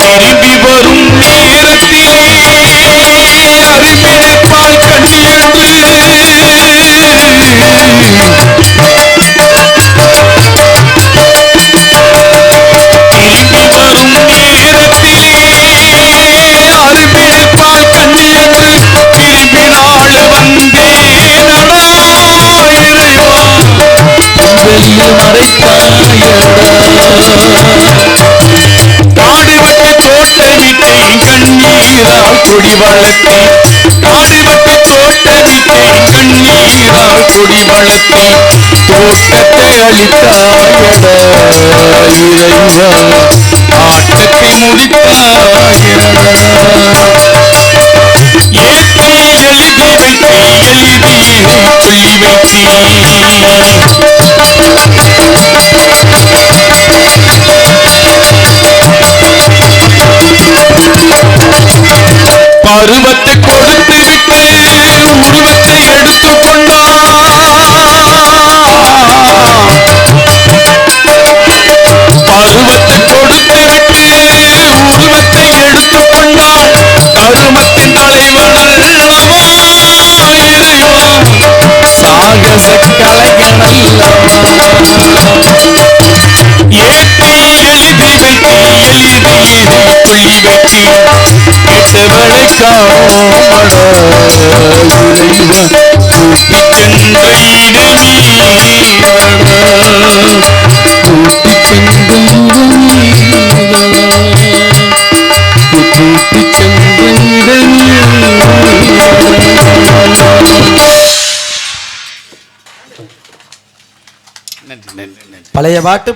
திரும்பி வரும் நேரத்திலே அறிவிப்பால் கண்ணியன்று திரும்பி வரும் நேரத்திலே அறிவிப்பால் கண்ணியன்று திரும்பினாள் வந்தேனடா இறைவா, வெளியில் மறைத்தாயடா. காடுவட்டு தோட்டமிட்டேன் கண்ணீரால் கொடி வளர்த்தேன், காடுவட்டு தோட்டமிட்டேன் கண்ணீரால் கொடி வளர்த்தேன், தோட்டத்தை அளித்தாயடா இறைவா, ஆட்டத்தை முடித்தாயடா. ஏற்றி எழுதி வைத்தேன், எழுதியதை சொல்லி வைத்தேன், பருவத்தை கொடுத்து விட்டு உருவத்தை எடுத்துக்கொண்டார், பருவத்தை கொடுத்து விட்டு உருவத்தை எடுத்துக்கொண்டார், கருமத்தின் தலைவனல்லவா இறைவா, சாகச கலைஞனல்லவா. ஏற்றி எழுதி வைத்தேன், எழுதியதை சொல்லி வைத்தேன், கேட்டவளை காணோமடா இறைவா, கூட்டி சென்ற இடமீதடா, கூட்டி சென்ற இடமீதடா, கூட்டி சென்ற இடமீதடா.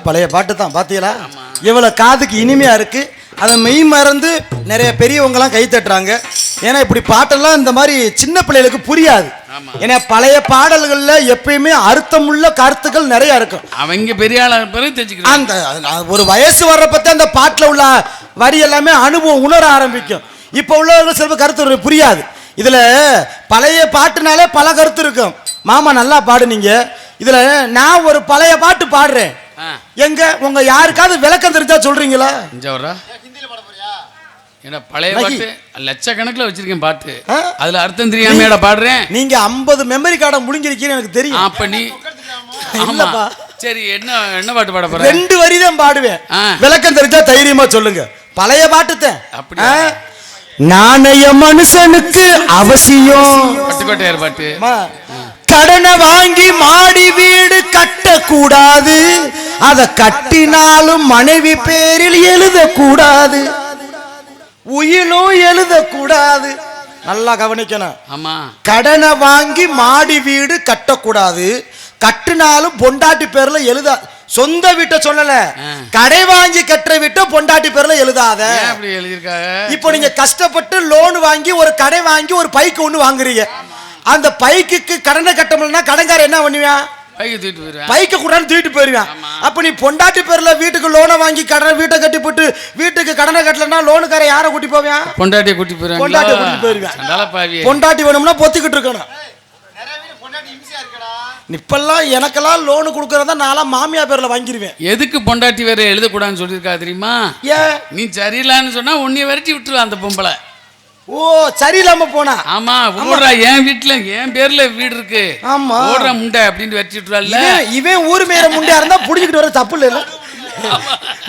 பழைய பாட்டு தான் பாத்தீங்களா? இவ்வளவு காதுக்கு இனிமையா இருக்கு. அதை மெய் மறந்து நிறைய பெரியவங்கலாம் கை தட்டுறாங்க. ஏன்னா இப்படி பாட்டெல்லாம் இந்த மாதிரி சின்ன பிள்ளைகளுக்கு புரியாது. ஏன்னா பழைய பாடல்கள்ல எப்பயுமே அர்த்தமுள்ள கருத்துக்கள் நிறைய இருக்கும். அவங்க பெரிய ஆளா அந்த ஒரு வயசு வர்றப்ப அந்த பாட்டுல உள்ள வரி எல்லாமே அனுபவம் உணர ஆரம்பிக்கும். இப்ப உள்ளவர்கள் சில கருத்து புரியாது. இதுல பழைய பாட்டுனாலே பல கருத்து இருக்கும். மாமா நல்லா பாடுனீங்க. இதுல நான் ஒரு பழைய பாட்டு பாடுறேன், எங்க உங்க யாருக்காவது விளக்கம் தெரிஞ்சா சொல்றீங்களா? ஹிந்தில பாட போறியா? என்ன பழைய பாட்டு லட்சக்கணக்கில் வச்சிருக்கேன் பாட்டு, அதுல அர்த்தம் தெரியாம பாடுறேன். நீங்க 50 மெமரி கார்டை முழுங்கிருக்கீங்கன்னு எனக்கு தெரியும். அப்ப நீ இல்லப்பா. சரி, என்ன பாட்டு பாட போற? 2 வரி தான் பாடுவேன். விளக்கம் தெரிஞ்சா தைரியமா சொல்லுங்க. பழைய பாட்டுதான். அப்படியா? நாணய மனுஷனுக்கு அவசியம். பட்டுக்கோட்டையார் பாட்டு. கடனை வாங்கி மாடி வீடு கட்ட கூடாது, அத கட்டினாலும் மனைவி பேரில் எழுதக்கூடாது, உயிலும் எழுதக்கூடாது. நல்லா கவனிக்கணும். ஆமா. கடனை வாங்கி மாடி வீடு கட்டக்கூடாது, கட்டினாலும் பொண்டாட்டி பேர்ல எழுதா. சொந்த வீட்டை சொல்லல, கடை வாங்கி கட்டுற வீட்டை பொண்டாட்டி பேர்ல எழுதாத. அப்படி எழுதிருக்காங்க. இப்போ நீங்க கஷ்டப்பட்டு லோன் வாங்கி ஒரு கடை வாங்கி ஒரு பைக் ஒண்ணு வாங்குறீங்க. அந்த பைக்குக்கு கடனை கட்டணும்னா கடன்காரன் என்ன பண்ணுவான்? பைக்கை கூட தூக்கிட்டு போயிருவான். அப்ப நீ பொண்டாட்டி பேர்ல வீட்டுக்கு லோனை வாங்கி கடனை வீட்டை கட்டி போட்டு வீட்டுக்கு கடனை கட்டலன்னா லோனுக்கார யாரை கூட்டி போவான்? பொண்டாட்டியை கூட்டி போயிருவான். பொண்டாட்டியை கூட்டி போயிருவான். பொண்டாட்டி வேணும்னா பொத்திக்கிட்டு இருக்கணும். இப்பெல்லாம் எனக்கெல்லாம் லோனு கொடுக்கறதா நான்லாம் மாமியா பேர்ல வாங்கிடுவேன். எதுக்கு பொண்டாட்டி வேற எழுதக்கூடாதுன்னு சொல்லியிருக்கா தெரியுமா? ஏன்? நீ சரியில்லான்னு சொன்னா உன்னைய விரட்டி விட்டுருவா அந்த பொம்பளை. ஓ, சரியில்லாம போனா? ஆமா, ஓடுறா. என் வீட்டுல என் பேர்ல வீடு இருக்கு, ஆமா, ஓடுற முண்டை அப்படின்னு விரட்டி விட்டுருவாள்ல. இவன் ஊர் மேல முண்டையா இருந்தா புடிச்சிட்டு வர தப்பு இல்ல.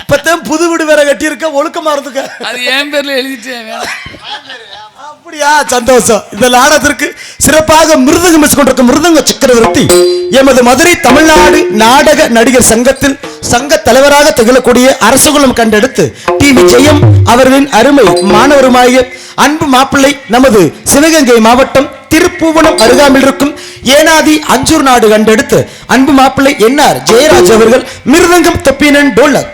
இப்பதான் புது வீடு வேற கட்டி இருக்க, ஒழுக்கமா இருந்துக்க. அது என் பேர்ல எழுதிட்டேன். அப்படியா? சந்தோஷம். இந்த நாடகத்திற்கு சிறப்பாக மிருதங்கம் பேசிக் கொண்டிருக்கும் மிருதங்க சக்கரவர்த்தி எமது மதுரை தமிழ்நாடு நாடக நடிகர் சங்கத்தில் சங்க தலைவராக திகழக்கூடிய அரசகுலம் கண்டெடுத்து டிவி ஜெயம் அவர்களின் அருமை மாணவருமாகிய அன்பு மாப்பிள்ளை நமது சிவகங்கை மாவட்டம் திருப்பூவனம் அருகாமையில் இருக்கும் ஏனாதி அஞ்சூர் நாடு கண்டெடுத்து அன்பு மாப்பிள்ளை என்ஆர் ஜெயராஜ் அவர்கள் மிருதங்கம் தொப்பினன் டோலக்.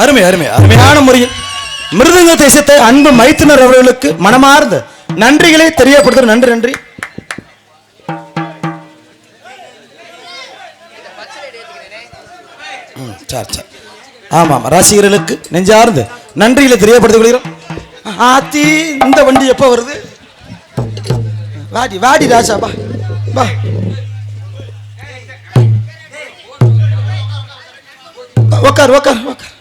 அருமை அருமை அருமையான முறையில் மிருதங்க தேசத்தை அன்பு மைத்துனர் அவர்களுக்கு மனமார்ந்த நன்றிகளை தெரியப்படுத்துற நன்றி நன்றி. சரி சரி ஆமாம் ரசிகர்களுக்கு நெஞ்சார்ந்து நன்றிகளை தெரியப்படுத்திக் கொள்கிறோம். ஆத்தி இந்த வண்டி எப்போ வருது? வாடி வாடி ராஜா பா பா. உக்கார் உக்கார் உக்கார்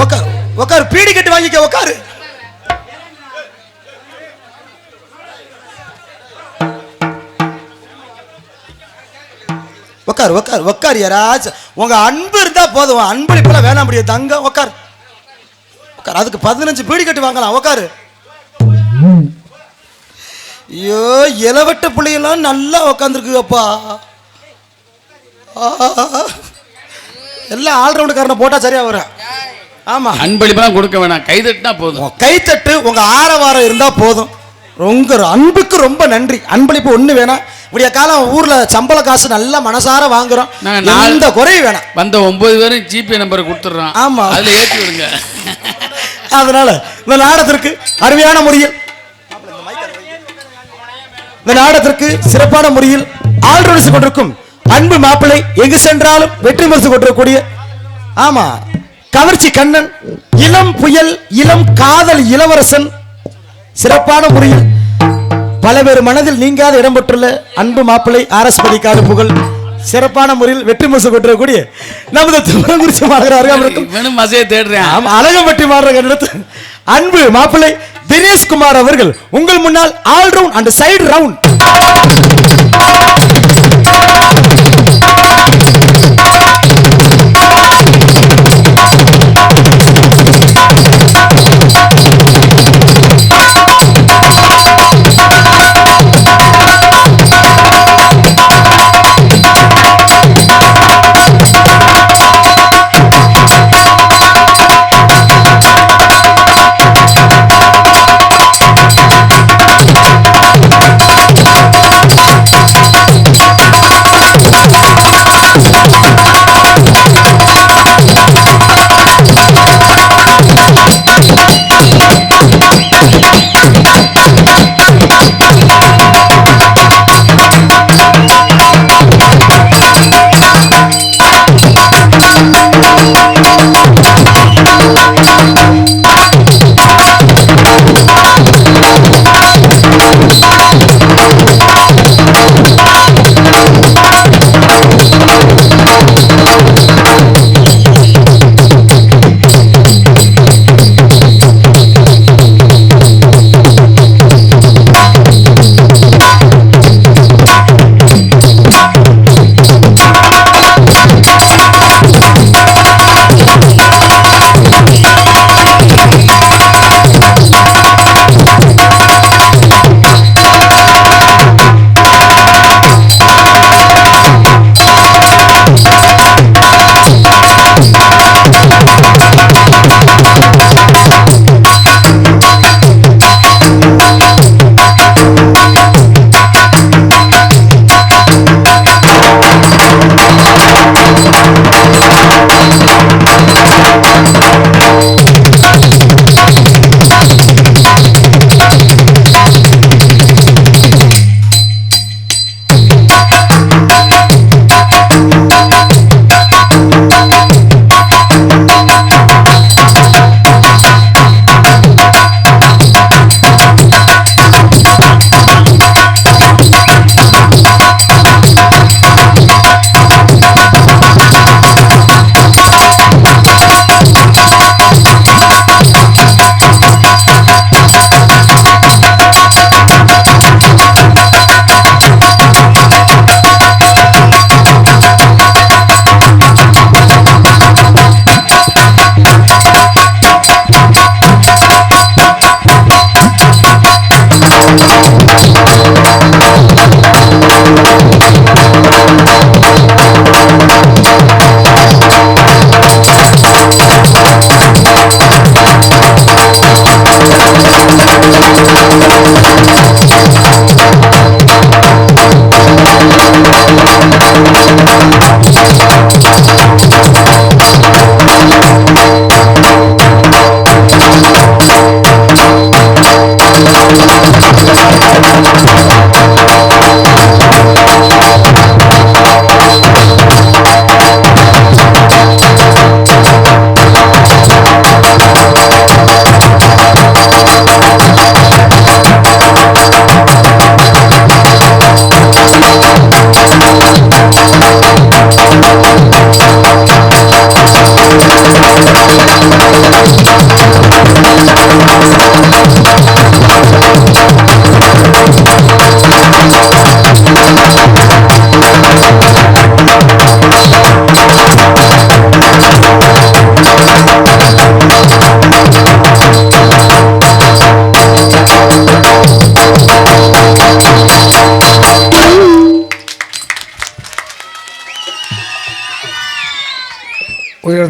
உக்கார் உக்கார் பீடி கட்டி வாங்கிக்க உக்காரு. உக்கார் உக்கார் உக்கார் யாராச்சும் உங்க அன்பு இருந்தா போதும். அன்பு இப்பெல்லாம் வேணாம் முடியாது தங்க உக்கார் உக்கார். அதுக்கு 15 பீடி கட்டி வாங்கலாம் உக்காரு. ஐயோ இளவட்ட பிள்ளையெல்லாம் நல்லா உக்காந்துருக்குப்பா. எல்லாம் ஆல்ரவுண்டுக்காரனை போட்டா சரியா வரும். ஆமா அன்பளிப்பெல்லாம் கொடுக்க வேணாம், கைதட்டினா போதும். கைத்தட்டு உங்க ஆரவாரம் இருந்தா போதும். உங்க அன்புக்கு ரொம்ப நன்றி. அன்பளிப்பு ஒண்ணு வேணாம். விடிய காலம் ஊர்ல சம்பள காசு நல்லா மனசார வாங்குறோம். எந்த குறையும் வேணாம். வந்த 9 பேரும் ஜிபே நம்பரை கொடுத்துட்றோம். ஆமா அதுல ஏற்றி விடுங்க. அதனால இந்த நாடகத்திற்கு அருமையான முறையில் இந்த நாடகத்திற்கு சிறப்பான முறையில் ஆல்ரவுண்டர்ஸ் கொண்டிருக்கும் அன்பு மாப்பிள்ளை எங்கு சென்றாலும் வெற்றி பரிசு கொண்டிருக்கக்கூடிய ஆமா கவர்ச்சி கண்ணன், இளம் புயல், இளம் காதல் இளவரசன், சிறப்பான முறையில் பல பேர் மனதில் நீங்காத இடம் பெற்றுள்ள அன்பு மாப்பிள்ளை ஆர்எஸ் பதிக்காத புகழ் சிறப்பான முறையில் வெற்றி பரிசு கொண்டிருக்கக்கூடிய நமது திருமணங்குறிச்சி மாநகர தேடுறேன் அழகம்பட்டி மாநகர அன்பு மாப்பிள்ளை தினேஷ்குமார் அவர்கள் உங்கள் முன்னால் all round and side round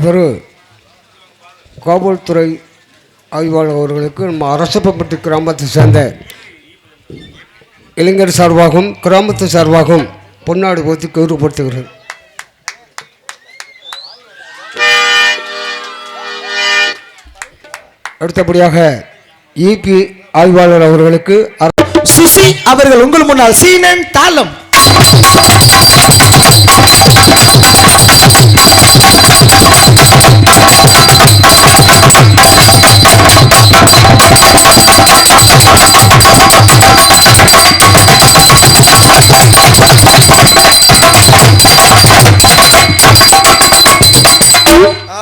பெரு காவல்துறை ஆய்வாளர் அவர்களுக்கு நம்ம அரசப்பட்டு கிராமத்தை சேர்ந்த இளைஞர் சார்பாகவும் கிராமத்து சார்பாகவும் பொன்னாடு போத்தி கௌரவப்படுத்துகிறது. அடுத்தபடியாக இபி ஆய்வாளர் அவர்களுக்கு சுசி அவர்கள் உங்கள் முன்னால் சீனன் தாளம்.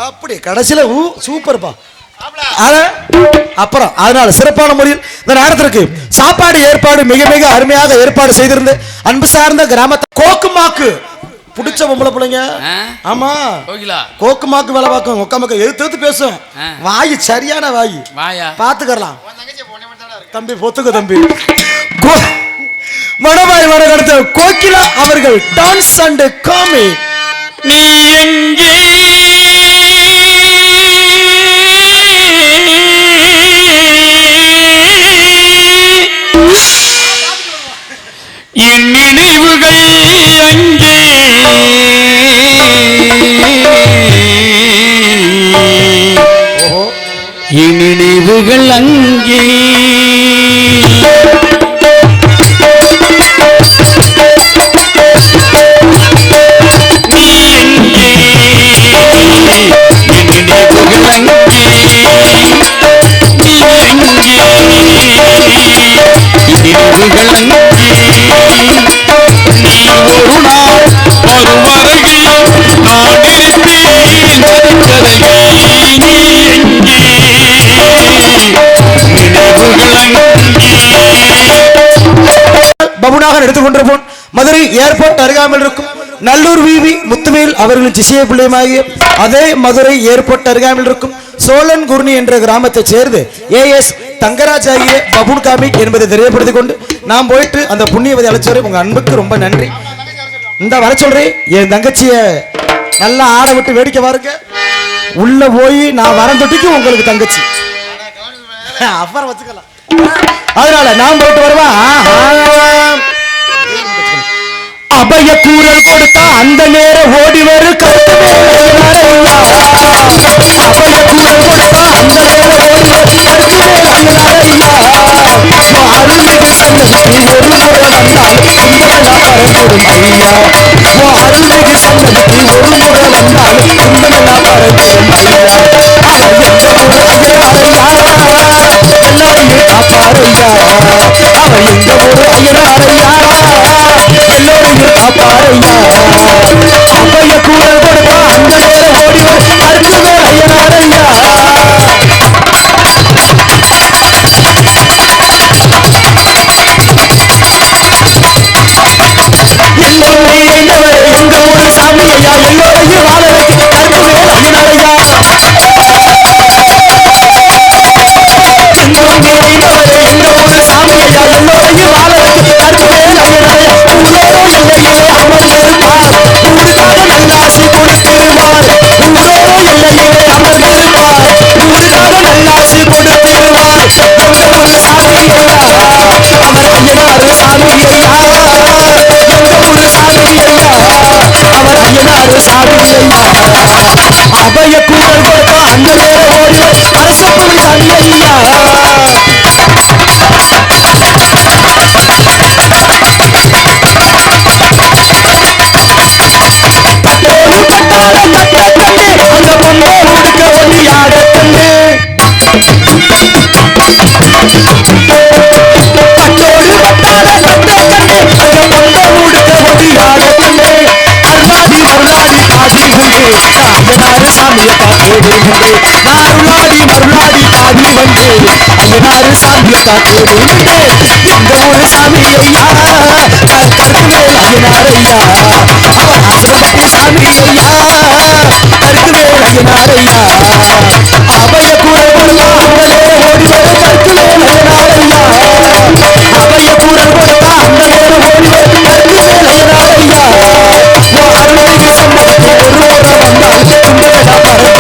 அப்படி கடைசியில சூப்பர்ப்பா. அப்புறம் அதனால சிறப்பான முறையில் இந்த நேரத்திற்கு சாப்பாடு ஏற்பாடு மிக மிக அருமையாக ஏற்பாடு செய்திருந்து அன்பு சார்ந்த கிராமத்தை கோக்குமாக்கு புடிச்ச பொம்பளை பிள்ளைங்க. ஆமா கோக்குமாக்கு வேலை பார்க்கும் ஒக்காமக்க எழுத்து பேசும் வாயு சரியான வாயு பாத்துக்கலாம் தம்பி பொத்துக்க தம்பி. மணவாய் மனகடுத்த கோகிலா அவர்கள் டான்ஸ் அண்ட் காமி. நீ எங்கே என் நினைவுகள் அங்கே என் நினைவுகள் அங்கே நீ எங்கே என் நினைவுகள் அங்கே நீ எங்கே நினைவுகள் அங்கே நீ ஒரு நாள் மறுவரையில் நான் இருப்பேன் மறுக்கரையில் நீ எங்கே நினைவுகள் அங்கே. பபுனாக எடுத்துக்கொண்டிருப்போம். மதுரை ஏர்போர்ட் அருகாமல் இருக்கும் நல்லூர் விவி முத்துவேல் அவர்களின் சிசிய பிள்ளையமாகிய அதே மதுரை ஏர்போர்ட் அருகாமல் இருக்கும் சோழன் குர்னி என்ற கிராமத்தை சேர்ந்து ஏஎஸ் தங்கராஜ் ஆகிய பபுன் காமிக் என்பதை தெரியப்படுத்திக் கொண்டு நாம் போயிட்டு அந்த புண்ணியவதி அழைச்சவரை உங்க அன்புக்கு ரொம்ப நன்றி. இந்த வர சொல்றேன் என் தங்கச்சிய நல்லா ஆட விட்டு வேடிக்கை பாருங்க. உள்ள போய் நான் வரந்தொட்டிக்கு உங்களுக்கு தங்கச்சி அப்புறம் வச்சுக்கலாம். அதனால நான் போயிட்டு வருவா. அபய கூறல் கொடுத்தா அந்த நேரம் ஓடி வரும் கருத்து அபய கூறல் கொடுத்தா அந்த நேரம் ஓடி வரும் கருத்து அருள்மிகு சன்னதி ஒரு முறை வந்தால் கும்பலா பறந்துடும் ஐயா. அருள்மிகு சன்னதி ஒரு முறை வந்தால் கும்பலா பறந்துடும் ஐயா. எல்லாரையும் காப்பாரையா அவன் எங்க ஒரு ஐயனாரையா எல்லோரையும் காப்பாரையா. அபய கூறல் கொடுத்தா அந்த நேரம் ஓடி வரும் கருத்து ஐயனாரையா. எங்க ஊரு சாமி ஐயா எல்லோரையும் வாழ வைக்க கருத்து ஐயனாரையா. எங்க ஊரு சாமி ஐயா எல்லோரையும் வாழ வைக்க கருத்து ஐயனாரையா. ஊரோரோ எல்லையிலே அமர்ந்திருப்பார் ஊருக்காக நல்லாசி கொடுத்திருவார். ஊரோரோ எல்லையிலே அமர்ந்திருப்பார் ஊருக்காக நல்லாசி கொடுத்திருவார். எங்க ஊரு சாமி ஐயா அவர் ஐயனாரு சாமி ஐயா. எங்க ஊரு சாமி ஐயா அவர் ஐயனாரு சாமி ஐயா. அபய கூறல் கொடுத்தா அந்த நேரம் ஓடி அரசப்புவி சாமி ஐயா. அந்த பொண்ணை உடுக்க ஒளியாட கண்ணு பட்டோடு பட்டாட கட்ட கண்ணு அந்த பொண்ணை உடுக்க ஒளியாட கண்ணு. அருளாடி மருளாடி பாடி வந்து ஐயனாரு சாமியை காத்தேடு வந்து அருளாடி மருளாடி பாடி வந்து ஐயனாரு சாமியை காத்தேடு வந்து. எங்க ஊரு சாமி ஐயா கருத்து மேல் ஐயனாரையா அவர் ஆசிரமத்தி சாமி ஐயா கருத்து மேல் ஐயனாரையா. அபய கூறல் கொடுத்தா அந்த நேரம் ஓடி வரும் கருத்து மேல் ஐயனாரையா. அபய கூறல் கொடுத்தா அந்த நேரம் ஓடி வரும் கருத்து மேல் ஐயனாரையா. அருள்மிகு சன்னதி ஒரு முறை வந்தால் கும்பலா பறந்து